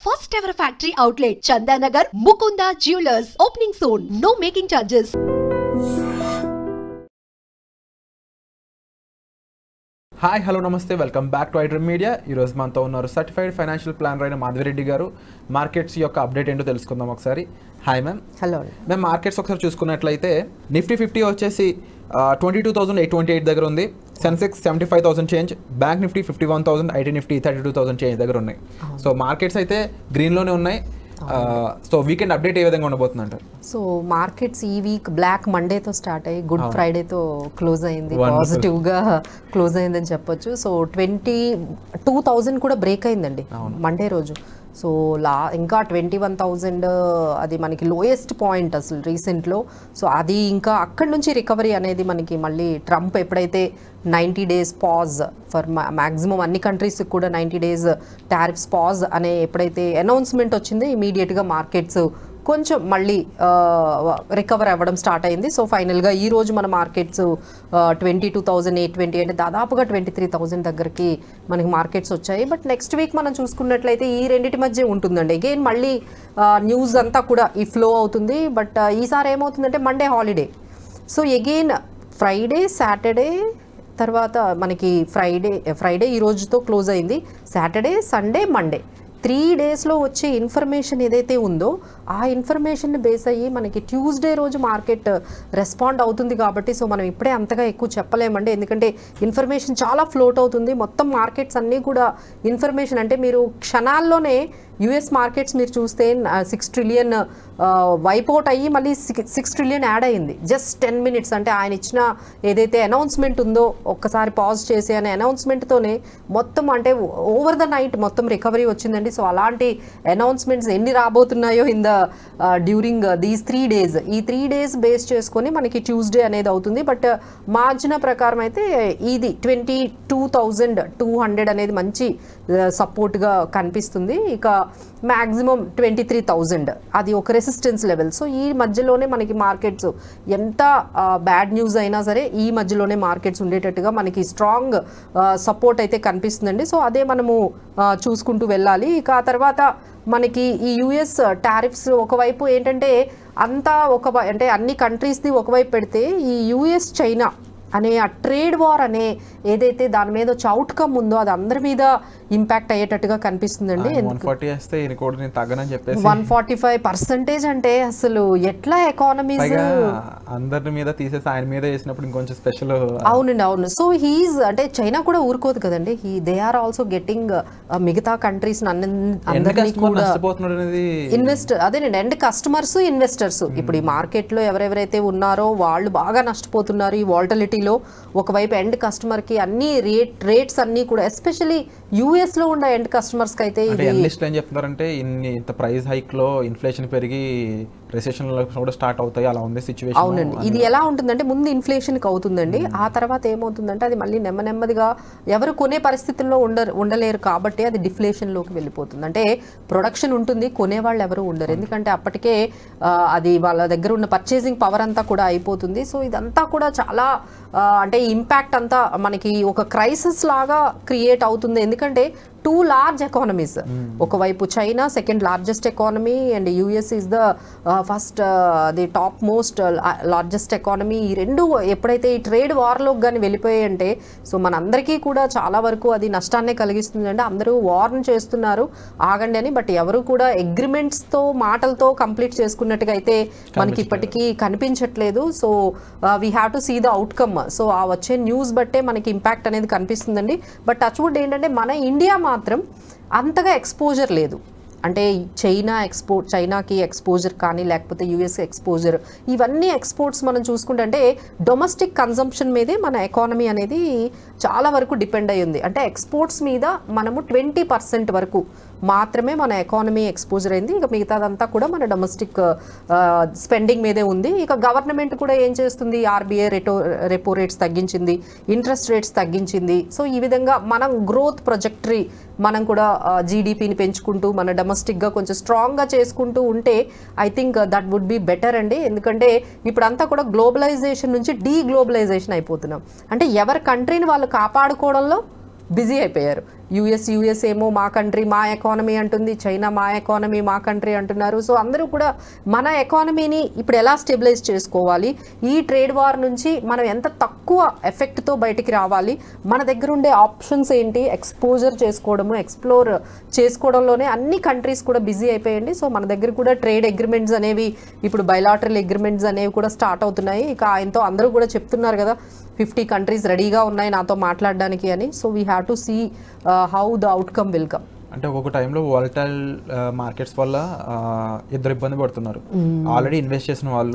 First ever factory outlet, Chandanagar, Mukunda Jewelers, opening soon. No making charges. Hi hello namaste welcome back to iDream Media. ఈరోజు మనతో ఉన్నారు certified financial planner అయిన మాధవిరెడ్డి గారు. Markets యొక్క update ఏంటో తెలుసుకుందాం ఒకసారి. Hi ma'am. హలో మేము మార్కెట్స్ ఒకసారి చూసుకున్నట్లయితే నిఫ్టీ 50 వచ్చేసి 22,828 దగ్గర ఉంది. Sensex 75,000 change, bank Nifty 51,000, IT Nifty 32,000 change దగ్గర ఉన్నాయి. సో మార్కెట్స్ అయితే గ్రీన్లోనే ఉన్నాయి. సో వీకెండ్ అప్డేట్ ఏ విధంగా ఉండబోతుంది అంటారు? సో మార్కెట్స్ ఈ వీక్ బ్లాక్ మండేతో స్టార్ట్ అయ్యి గుడ్ ఫ్రైడేతో క్లోజ్ అయింది, పాజిటివ్గా క్లోజ్ అయిందని చెప్పొచ్చు. సో 22,000 కూడా బ్రేక్ అయిందండి మండే రోజు. సో ఇంకా 21,000 అది మనకి లోయెస్ట్ పాయింట్ అసలు రీసెంట్లో. సో అది ఇంకా అక్కడి నుంచి రికవరీ అనేది మనకి మళ్ళీ ట్రంప్ ఎప్పుడైతే 90 days పాజ్ ఫర్ మ్యాక్సిమం అన్ని కంట్రీస్కి కూడా 90 days టారిఫ్స్ పాజ్ అనే ఎప్పుడైతే అనౌన్స్మెంట్ వచ్చిందో ఇమీడియట్గా మార్కెట్స్ కొంచెం మళ్ళీ రికవర్ అవ్వడం స్టార్ట్ అయింది. సో ఫైనల్గా ఈరోజు మన మార్కెట్స్ 22,820 అంటే దాదాపుగా 23,000 దగ్గరికి మనకి మార్కెట్స్ వచ్చాయి. బట్ నెక్స్ట్ వీక్ మనం చూసుకున్నట్లయితే ఈ రెండింటి మధ్య ఉంటుందండి. అగైన్ మళ్ళీ న్యూస్ అంతా కూడా ఈ ఫ్లో అవుతుంది. బట్ ఈసారి ఏమవుతుందంటే Monday holiday. So again Friday, Saturday తర్వాత మనకి ఫ్రైడే ఈ రోజుతో క్లోజ్ అయింది. సాటర్డే, సండే, మండే 3 daysలో వచ్చే ఇన్ఫర్మేషన్ ఏదైతే ఉందో ఆ ఇన్ఫర్మేషన్ని బేస్ అయ్యి మనకి ట్యూస్డే రోజు మార్కెట్ రెస్పాండ్ అవుతుంది కాబట్టి సో మనం ఇప్పుడే అంతగా ఎక్కువ చెప్పలేమండి. ఎందుకంటే ఇన్ఫర్మేషన్ చాలా ఫ్లోట్ అవుతుంది. మొత్తం మార్కెట్స్ అన్నీ కూడా ఇన్ఫర్మేషన్ అంటే మీరు క్షణాల్లోనే యుఎస్ మార్కెట్స్ మీరు చూస్తే 6 trillion వైపౌట్ అయ్యి మళ్ళీ 6 trillion యాడ్ అయ్యింది జస్ట్ 10 minutes. అంటే ఆయన ఇచ్చిన ఏదైతే అనౌన్స్మెంట్ ఉందో ఒక్కసారి పాజ్ చేసి అనే అనౌన్స్మెంట్తోనే మొత్తం అంటే ఓవర్ ద నైట్ మొత్తం రికవరీ వచ్చిందండి. సో అలాంటి అనౌన్స్మెంట్స్ ఎన్ని రాబోతున్నాయో in the during these 3 days, ఈ 3 days బేస్ చేసుకొని మనకి ట్యూస్డే అనేది అవుతుంది. బట్ మా అంచనా ప్రకారం అయితే ఇది 22,200 అనేది మంచి సపోర్ట్గా కనిపిస్తుంది. ఇక మ్యాక్సిమం 23,000 అది ఒక రెసిస్టెన్స్ లెవెల్. సో ఈ మధ్యలోనే మనకి మార్కెట్స్ ఎంత బ్యాడ్ న్యూస్ అయినా సరే ఈ మధ్యలోనే మార్కెట్స్ ఉండేటట్టుగా మనకి స్ట్రాంగ్ సపోర్ట్ అయితే కనిపిస్తుందండి. సో అదే మనము చూసుకుంటూ వెళ్ళాలి. ఇక ఆ తర్వాత మనకి ఈ యుఎస్ టారిఫ్స్ ఒకవైపు ఏంటంటే అంతా అంటే అన్ని కంట్రీస్ది ఒకవైపు పెడితే ఈ యుఎస్ చైనా అనే ఆ ట్రేడ్ వార్ అనే ఏదైతే దాని మీద వచ్చే అవుట్కమ్ ఉందో అది అందరి మీద ఇంపాక్ట్ అయ్యేటట్టుగా కనిపిస్తుందండి. 145% అంటే అసలు ఎట్లా ఎకానమీస్ అందరి మీద తీసేసి ఆయన మీద వేసినప్పుడు ఇంకొంచెం స్పెషల్. అవునండి, అవును. సో హీఈస్ అంటే చైనా కూడా ఊరుకోదు కదండి. దే ఆర్ ఆల్సో గెట్టింగ్ మిగతా కంట్రీస్ అందరినీ కూడా అదేనండి ఎండ్ కస్టమర్స్, ఇన్వెస్టర్స్. ఇప్పుడు ఈ మార్కెట్లో ఎవరెవరైతే ఉన్నారో వాళ్ళు బాగా నష్టపోతున్నారు ఈ వాలటిలిటీలో. ఒకవైపు ఎండ్ కస్టమర్ కి అన్ని రేట్స్ అన్ని కూడా ఎస్పెషల్లీ యుఎస్ లో ఉన్న ఎండ్ కస్టమర్స్ కి అయితే ఏం చెప్తున్నారంటే ఇంత ప్రైస్ హైక్ లో ఇన్ఫ్లేషన్ పెరిగి రెసెషన్ కూడా స్టార్ట్ అవుతాయి, అలా ఉంది సిచ్యువేషన్. అవునండి, ఇది ఎలా ఉంటుందంటే ముందు ఇన్ఫ్లేషన్ కి అవుతుందండి. ఆ తర్వాత ఏమవుతుందంటే అది మళ్ళీ నెమ్మదిగా ఎవరు కొనే పరిస్థితుల్లో ఉండలేరు కాబట్టి అది డిఫ్లేషన్ లోకి వెళ్ళిపోతుంది. అంటే ప్రొడక్షన్ ఉంటుంది, కొనేవాళ్ళు ఎవరు ఉండరు. ఎందుకంటే అప్పటికే అది వాళ్ళ దగ్గర ఉన్న పర్చేసింగ్ పవర్ అంతా కూడా అయిపోతుంది. సో ఇదంతా కూడా చాలా అంటే ఇంపాక్ట్ అంతా మనకి ఒక క్రైసిస్ లాగా క్రియేట్ అవుతుంది. ఎందుకంటే 2 large economies, ఒకవైపు China second largest economy and US is the first the top most largest economy. ఈ రెండు ఎప్పుడైతే ఈ ట్రేడ్ వార్లోకి కానీ వెళ్ళిపోయాయంటే సో మనందరికీ కూడా చాలా వరకు అది నష్టాన్నే కలిగిస్తుంది. అంటే అందరూ వార్న్ చేస్తున్నారు ఆగండి అని, బట్ ఎవరు కూడా అగ్రిమెంట్స్తో మాటలతో కంప్లీట్ చేసుకున్నట్టుగా అయితే మనకి ఇప్పటికీ కనిపించట్లేదు. So we have to see the outcome. సో ఆ వచ్చే న్యూస్ బట్టే మనకి ఇంపాక్ట్ అనేది కనిపిస్తుందండి. బట్ టచ్వుడ్ ఏంటంటే మన ఇండియా మాత్రం అంతగా ఎక్స్పోజర్ లేదు. అంటే చైనాకి ఎక్స్పోజర్ కానీ లేకపోతే యుఎస్ ఎక్స్పోజర్, ఇవన్నీ ఎక్స్పోర్ట్స్ మనం చూసుకుంటే అంటే డొమెస్టిక్ కన్జంప్షన్ మీదే మన ఎకానమీ అనేది చాలా వరకు డిపెండ్ అయ్యి ఉంది. అంటే ఎక్స్పోర్ట్స్ మీద మనము 20% వరకు మాత్రమే మన ఎకానమీ ఎక్స్పోజర్ అయింది. ఇక మిగతాదంతా కూడా మన డొమెస్టిక్ స్పెండింగ్ మీదే ఉంది. ఇక గవర్నమెంట్ కూడా ఏం చేస్తుంది, ఆర్బీఐ రెపో రేట్స్ తగ్గించింది, ఇంట్రెస్ట్ రేట్స్ తగ్గించింది. సో ఈ విధంగా మనం గ్రోత్ ప్రొజెక్టరీ మనం కూడా జీడిపిని పెంచుకుంటూ మన డొమెస్టిక్గా కొంచెం స్ట్రాంగ్గా చేసుకుంటూ ఉంటే I think that would be better అండి. ఎందుకంటే ఇప్పుడంతా కూడా గ్లోబలైజేషన్ నుంచి డీగ్లోబలైజేషన్ అయిపోతున్నాం. అంటే ఎవరి కంట్రీని వాళ్ళు కాపాడుకోవడంలో బిజీ అయిపోయారు. యుఎస్ ఏమో మా కంట్రీ మా ఎకానమీ అంటుంది, చైనా మా ఎకానమీ మా కంట్రీ అంటున్నారు. సో అందరూ కూడా మన ఎకానమీని ఇప్పుడు ఎలా స్టెబిలైజ్ చేసుకోవాలి, ఈ ట్రేడ్ వార్ నుంచి మనం ఎంత తక్కువ ఎఫెక్ట్తో బయటికి రావాలి, మన దగ్గర ఉండే ఆప్షన్స్ ఏంటి, ఎక్స్పోజర్ చేసుకోవడము, ఎక్స్ప్లోర్ చేసుకోవడంలోనే అన్ని కంట్రీస్ కూడా బిజీ అయిపోయండి. సో మన దగ్గర కూడా ట్రేడ్ అగ్రిమెంట్స్ అనేవి ఇప్పుడు బైలాటరల్ అగ్రిమెంట్స్ అనేవి కూడా స్టార్ట్ అవుతున్నాయి. ఇక ఆయనతో అందరూ కూడా చెప్తున్నారు కదా 50 కంట్రీస్ రెడీగా ఉన్నాయి నాతో మాట్లాడడానికి అని. So we have to see how the outcome will come. అంటే ఒక్కొక్క టైంలో వాలటైల్ మార్కెట్స్ వల్ల ఇద్దరు ఇబ్బంది పడుతున్నారు. ఆల్రెడీ ఇన్వెస్ట్ చేసిన వాళ్ళు,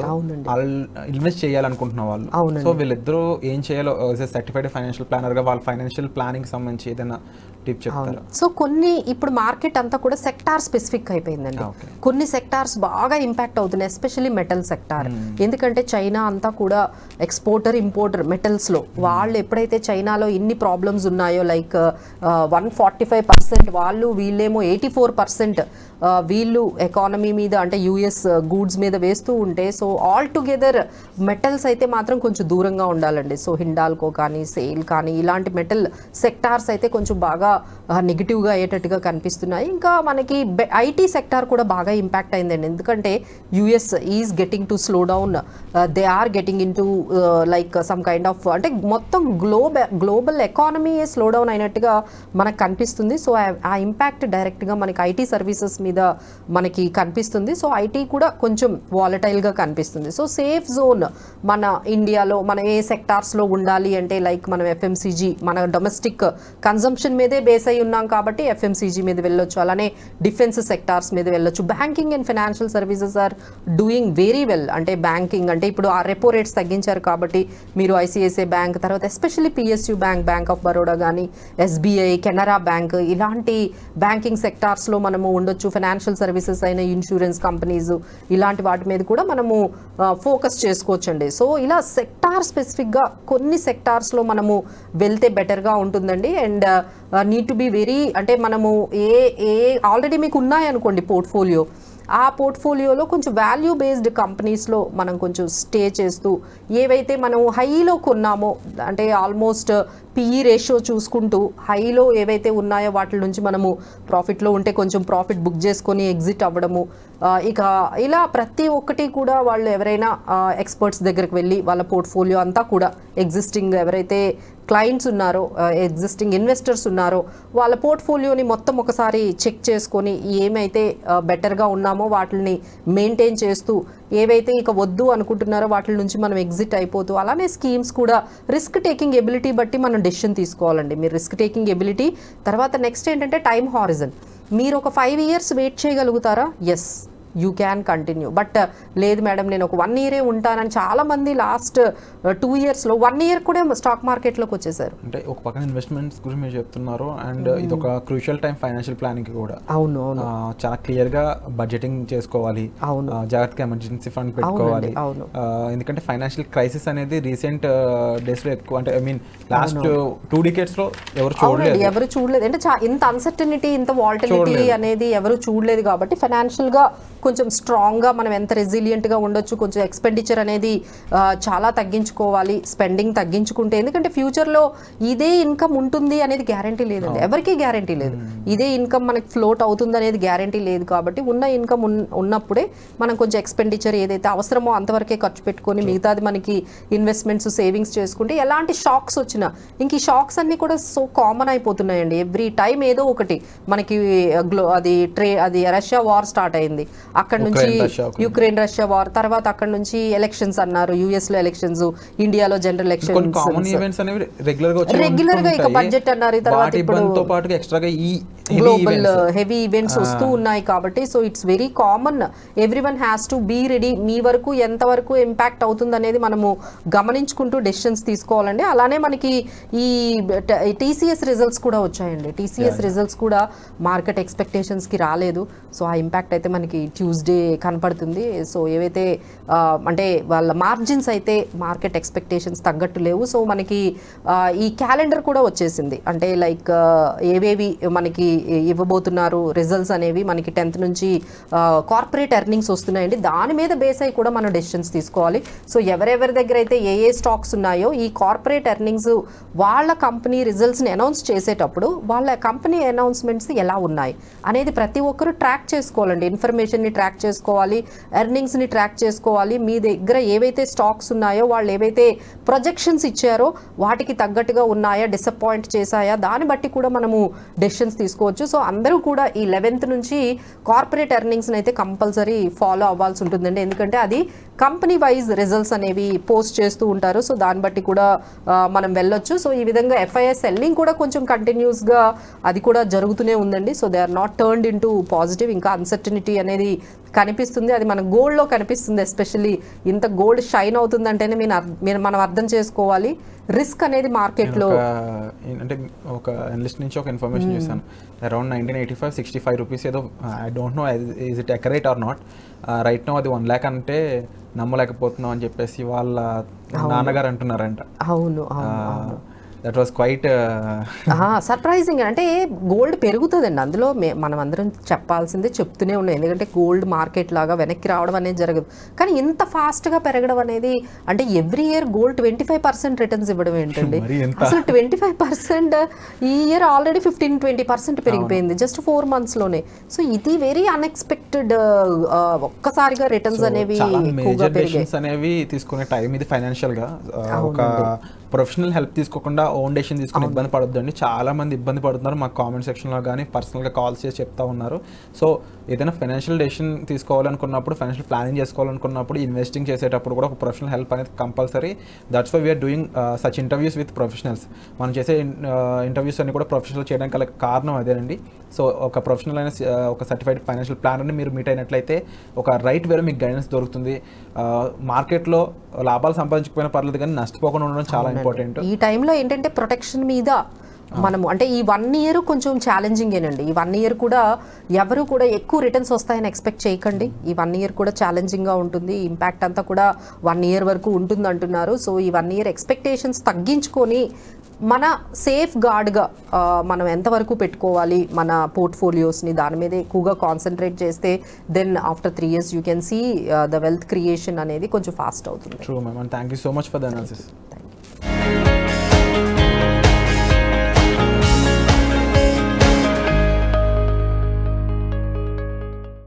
ఇన్వెస్ట్ చేయాలనుకుంటున్న వాళ్ళు. సో వీళ్ళిద్దరూ ఏం చేయాలో సర్టిఫైడ్ ఫైనాన్షియల్ ప్లానర్గా వాళ్ళ ఫైనాన్షియల్ ప్లానింగ్ సంబంధించి ఏదైనా టిప్ చెప్తారా? సో కొన్ని ఇప్పుడు మార్కెట్ అంతా కూడా సెక్టార్ స్పెసిఫిక్ అయిపోయిందండి. కొన్ని సెక్టార్స్ బాగా ఇంపాక్ట్ అవుతున్నాయి, ఎస్పెషల్లీ మెటల్ సెక్టార్. ఎందుకంటే చైనా అంతా కూడా ఎక్స్పోర్టర్ ఇంపోర్టర్ మెటల్స్లో. వాళ్ళు ఎప్పుడైతే చైనాలో ఇన్ని ప్రాబ్లమ్స్ ఉన్నాయో, లైక్ 145% వాళ్ళు, వీళ్ళేమో 84% వీళ్ళు ఎకానమీ మీద అంటే యుఎస్ గూడ్స్ మీద వేస్తూ ఉంటే, సో ఆల్ టుగెదర్ మెటల్స్ అయితే మాత్రం కొంచెం దూరంగా ఉండాలండి. సో హిండాల్కో కానీ సేల్ కానీ ఇలాంటి మెటల్ సెక్టార్స్ అయితే కొంచెం బాగా నెగిటివ్గా అయ్యేటట్టుగా కనిపిస్తున్నాయి. ఇంకా మనకి ఐటీ సెక్టార్ కూడా బాగా ఇంపాక్ట్ అయిందండి. ఎందుకంటే US is getting to slow down, they are getting in to like some kind of, అంటే మొత్తం గ్లోబల్ ఎకానమీ స్లో డౌన్ అయినట్టుగా మనకు కనిపిస్తుంది. సో ఆ ఇంపాక్ట్ డైరెక్ట్గా మనకి ఐటీ సర్వీసెస్ మీద మనకి కనిపిస్తుంది. సో ఐటీ కూడా కొంచెం వాలటైల్గా కనిపిస్తుంది. సో సేఫ్ జోన్ మన ఇండియాలో మనం ఏ సెక్టార్స్లో ఉండాలి అంటే, లైక్ మనం ఎఫ్ఎంసీజీ, మన డొమెస్టిక్ కన్జంప్షన్ మీదే బేస్ అయి ఉన్నాం కాబట్టి ఎఫ్ఎంసీజీ మీద వెళ్ళొచ్చు, అలానే డిఫెన్స్ సెక్టార్స్ మీద వెళ్ళొచ్చు. Banking and financial services are doing very well. అంటే బ్యాంకింగ్ అంటే ఇప్పుడు ఆ రెపో రేట్స్ తగ్గించారు కాబట్టి మీరు ఐసిఐసిఐ బ్యాంక్, తర్వాత especially PSU bank, bank of Baroda కానీ, ఎస్బీఐ, కెనరా బ్యాంక్, ఇలాంటి బ్యాంకింగ్ సెక్టార్స్లో మనము ఉండొచ్చు. ఫైనాన్షియల్ సర్వీసెస్ అయిన ఇన్సూరెన్స్ కంపెనీస్, ఇలాంటి వాటి మీద కూడా మనము ఫోకస్ చేసుకోవచ్చండి. సో ఇలా సెక్టార్ స్పెసిఫిక్గా కొన్ని సెక్టార్స్లో మనము వెళ్తే బెటర్గా ఉంటుందండి. And need to be very, అంటే మనము ఆల్రెడీ మీకు ఉన్నాయనుకోండి పోర్ట్ఫోలియో, ఆ పోర్ట్ఫోలియోలో కొంచెం వాల్యూ బేస్డ్ కంపెనీస్లో మనం కొంచెం స్టే చేస్తూ, ఏవైతే మనం హైలో కొన్నామో అంటే ఆల్మోస్ట్ పిఈ రేషియో చూసుకుంటూ హైలో ఏవైతే ఉన్నాయో వాటి నుంచి మనము ప్రాఫిట్లో ఉంటే కొంచెం ప్రాఫిట్ బుక్ చేసుకొని ఎగ్జిట్ అవ్వడము. ఇక ఇలా ప్రతి ఒక్కటి కూడా వాళ్ళు ఎవరైనా ఎక్స్పర్ట్స్ దగ్గరికి వెళ్ళి వాళ్ళ పోర్ట్ఫోలియో అంతా కూడా ఎగ్జిస్టింగ్ ఎవరైతే క్లయింట్స్ ఉన్నారో, ఎగ్జిస్టింగ్ ఇన్వెస్టర్స్ ఉన్నారో వాళ్ళ పోర్ట్ఫోలియోని మొత్తం ఒకసారి చెక్ చేసుకొని ఏమైతే బెటర్గా ఉన్నామో వాటిని మెయింటైన్ చేస్తూ, ఏవైతే ఇక వద్దు అనుకుంటున్నారో వాటి నుంచి మనం ఎగ్జిట్ అయిపోతూ, అలానే స్కీమ్స్ కూడా రిస్క్ టేకింగ్ ఎబిలిటీ బట్టి మనం డెసిషన్ తీసుకోవాలండి. మీరు రిస్క్ టేకింగ్ ఎబిలిటీ, తర్వాత నెక్స్ట్ ఏంటంటే టైం హారిజన్. మీరు ఒక 5 years వెయిట్ చేయగలుగుతారా? Yes, you can continue. But లేదు మేడం నేను ఒక 1 year ఉంటానని చాలామంది లాస్ట్ 2 yearsలో 1 year కూడా స్టాక్ మార్కెట్లోకి వచ్చేసారు. అంటే ఒక పక్కన ఇన్వెస్ట్మెంట్స్ గురించి మీరు చెప్తున్నారు, అండ్ ఇది ఒక క్రూషియల్ టైం ఫైనాన్షియల్ ప్లానింగ్ కూడా. అవును, చాలా క్లియర్గా బడ్జెటింగ్ చేసుకోవాలి, జాగ్రత్తగా ఎమర్జెన్సీ ఫండ్ పెట్టుకోవాలి. ఎందుకంటే ఫైనాన్షియల్ క్రైసిస్ అనేది రీసెంట్ డేస్లో ఎక్కువ, అంటే ఐ మీన్ లాస్ట్ 2 decadesలో ఎవరు చూడలేదు. అంటే ఇంత అన్సర్టనిటీ, ఇంత వాలటిలిటీ అనేది ఎవరు చూడలేదు. కాబట్టి ఫైనాన్షియల్గా కొంచెం స్ట్రాంగ్గా మనం ఎంత రెసిలియంట్గా ఉండొచ్చు, కొంచెం ఎక్స్పెండిచర్ అనేది చాలా తగ్గించుకోవాలి, స్పెండింగ్ తగ్గించుకుంటే. ఎందుకంటే ఫ్యూచర్లో ఇదే ఇన్కమ్ ఉంటుంది అనేది గ్యారంటీ లేదండి, ఎవరికీ గ్యారంటీ లేదు. ఇదే ఇన్కమ్ మనకి ఫ్లోట్ అవుతుంది అనేది గ్యారంటీ లేదు. కాబట్టి ఉన్న ఇన్కమ్ ఉన్నప్పుడే మనం కొంచెం ఎక్స్పెండిచర్ ఏదైతే అవసరమో అంతవరకే ఖర్చు పెట్టుకొని మిగతాది మనకి ఇన్వెస్ట్మెంట్స్ సేవింగ్స్ చేసుకుంటే ఎలాంటి షాక్స్ వచ్చినా, ఇంక ఈ షాక్స్ అన్నీ కూడా సో కామన్ అయిపోతున్నాయండి. ఎవ్రీ టైం ఏదో ఒకటి మనకి అది రష్యా వార్ స్టార్ట్ అయింది, అక్కడ నుంచి యుక్రెయిన్ రష్యా వార్, తర్వాత అక్కడ నుంచి ఎలక్షన్స్ అన్నారు, యుఎస్ లో ఎలక్షన్స్, ఇండియాలో జనరల్ ఎలక్షన్స్, రెగ్యులర్ గా ఇక బడ్జెట్ అన్నారు, తర్వాత గ్లోబల్ హెవీ ఈవెంట్స్ వస్తూ ఉన్నాయి. కాబట్టి so it's very common, everyone has to be ready. మీ వరకు ఎంతవరకు ఇంపాక్ట్ అవుతుంది అనేది మనము గమనించుకుంటూ డెసిషన్స్ తీసుకోవాలండి. అలానే మనకి ఈ టీసీఎస్ రిజల్ట్స్ కూడా వచ్చాయండి. టీసీఎస్ రిజల్ట్స్ కూడా మార్కెట్ ఎక్స్పెక్టేషన్స్ కి రాలేదు. సో ఆ ఇంపాక్ట్ అయితే మనకి ట్యూస్డే కనపడుతుంది. సో ఏవైతే అంటే వాళ్ళ మార్జిన్స్ అయితే మార్కెట్ ఎక్స్పెక్టేషన్స్ తగ్గట్టు లేవు. సో మనకి ఈ క్యాలెండర్ కూడా వచ్చేసింది, అంటే లైక్ ఏవేవి మనకి ఇవ్వబోతున్నారు రిజల్ట్స్ అనేవి. మనకి 10th నుంచి కార్పొరేట్ ఎర్నింగ్స్ వస్తున్నాయండి, దాని మీద బేస్ అయి కూడా మనం డెసిషన్స్ తీసుకోవాలి. సో ఎవరెవరి దగ్గర అయితే ఏ స్టాక్స్ ఉన్నాయో ఈ కార్పొరేట్ ఎర్నింగ్స్ వాళ్ళ కంపెనీ రిజల్ట్స్ని అనౌన్స్ చేసేటప్పుడు వాళ్ళ కంపెనీ అనౌన్స్మెంట్స్ ఎలా ఉన్నాయి అనేది ప్రతి ఒక్కరు ట్రాక్ చేసుకోవాలండి. ఇన్ఫర్మేషన్ని ట్రాక్ చేసుకోవాలి, ఎర్నింగ్స్ని ట్రాక్ చేసుకోవాలి. మీ దగ్గర ఏవైతే స్టాక్స్ ఉన్నాయో వాళ్ళు ఏవైతే ప్రొజెక్షన్స్ ఇచ్చారో వాటికి తగ్గట్టుగా ఉన్నాయా, డిసప్పాయింట్ చేశాయా, దాన్ని బట్టి కూడా మనము డెసిషన్స్ తీసుకోవచ్చు. సో అందరూ కూడా ఈ 11th నుంచి కార్పొరేట్ ఎర్నింగ్స్ని అయితే కంపల్సరీ ఫాలో అవ్వాల్సి ఉంటుందండి, ఎందుకంటే అది కంపెనీ వైజ్ రిజల్ట్స్ అనేవి పోస్ట్ చేస్తూ ఉంటారు. సో దాన్ని బట్టి కూడా మనం వెళ్ళొచ్చు. సో ఈ విధంగా ఎఫ్ఐఎస్ సెల్లింగ్ కూడా కొంచెం కంటిన్యూస్గా అది కూడా జరుగుతూనే ఉందండి. So they are not turned into positive. ఇంకా అన్సర్టనిటీ అనేది కనిపిస్తుంది, అది మన గోల్డ్లో కనిపిస్తుంది. ఎస్పెషల్లీ ఇంత గోల్డ్ షైన్ అవుతుందంటేనే మనం అర్థం చేసుకోవాలి రిస్క్ అనేది మార్కెట్లో. అంటే ఒక అనలిస్ట్ నుంచి ఒక ఇన్ఫర్మేషన్ చూసాను, అరౌండ్ 1985-65 రూపీస్ ఏదో, I don't know is it accurate or not, right now అది 1 lakh అంటే నమ్మలేకపోతున్నాం అని చెప్పేసి వాళ్ళ నాన్నగారు అంటున్నారంట. అవును, దట్ వాస్ క్వైట్ సర్ప్రైజింగ్. అంటే గోల్డ్ పెరుగుతుందండి, అందులో మనం అందరం చెప్పాల్సిందే, చెప్తూనే ఉన్నాం. ఎందుకంటే గోల్డ్ మార్కెట్ లాగా వెనక్కి రావడం అనేది జరగదు, కానీ ఇంత ఫాస్ట్గా పెరగడం అనేది, అంటే ఎవ్రీ ఇయర్ గోల్డ్ 25% రిటర్న్స్ ఇవ్వడం ఏంటండి అసలు. 25% ఈ ఇయర్ ఆల్రెడీ 15-20% పెరిగిపోయింది జస్ట్ 4 monthsలోనే. సో ఇది వెరీ అన్ఎక్స్పెక్టెడ్, ఒక్కసారిగా రిటర్న్స్ అనేవి అనేవి తీసుకునే టైం ఇది. ఫైనాన్షియల్గా ఒక ప్రొఫెషనల్ హెల్ప్ తీసుకోకుండా ఓన్ డెసిషన్ తీసుకుని ఇబ్బంది పడొద్దండి. చాలా మంది ఇబ్బంది పడుతున్నారు, మాకు కామెంట్ సెక్షన్లో కానీ పర్సనల్గా కాల్స్ చేసి చెప్తా ఉన్నారు. సో ఏదైనా ఫైనాన్షియల్ డెసిషన్ తీసుకోవాలనుకున్నప్పుడు, ఫైనాన్షియల్ ప్లానింగ్ చేసుకోవాలనుకున్నప్పుడు, ఇన్వెస్టింగ్ చేసేటప్పుడు కూడా ఒక ప్రొఫెషనల్ హెల్ప్ అనేది compulsory. That's why we're doing such interviews with professionals. మనం చేసే ఇంటర్వ్యూస్ అన్ని కూడా ప్రొఫెషనల్ చేయడానికి గల కారణం అదేనండి. సో ఒక ప్రొఫెషనల్ అయిన ఒక సర్టిఫైడ్ ఫైనాన్షియల్ ప్లానర్ని మీరు మీట్ అయినట్లయితే ఒక రైట్ వేలో మీకు గైడెన్స్ దొరుకుతుంది. మార్కెట్లో లాభాలు సంపాదించకపోయినా పర్లేదు, కానీ నష్టపోకుండా ఉండడం చాలా ఇంపార్టెంట్. ఈ టైంలో ఏంటంటే ప్రొటెక్షన్ మీద మనము, అంటే ఈ 1 year కొంచెం ఛాలెంజింగేనండి. ఈ 1 year కూడా ఎవరు కూడా ఎక్కువ రిటర్న్స్ వస్తాయని ఎక్స్పెక్ట్ చేయకండి. ఈ 1 year కూడా ఛాలెంజింగ్గా ఉంటుంది, ఇంపాక్ట్ అంతా కూడా 1 year వరకు ఉంటుంది అంటున్నారు. సో ఈ 1 year ఎక్స్పెక్టేషన్స్ తగ్గించుకొని మన సేఫ్ గార్డ్గా మనం ఎంతవరకు పెట్టుకోవాలి మన పోర్ట్ఫోలియోస్ని, దాని మీద ఎక్కువగా కాన్సన్ట్రేట్ చేస్తే then after 3 years you can see the wealth creation అనేది కొంచెం ఫాస్ట్ అవుతుంది. True ma'am, thank you so much for the analysis.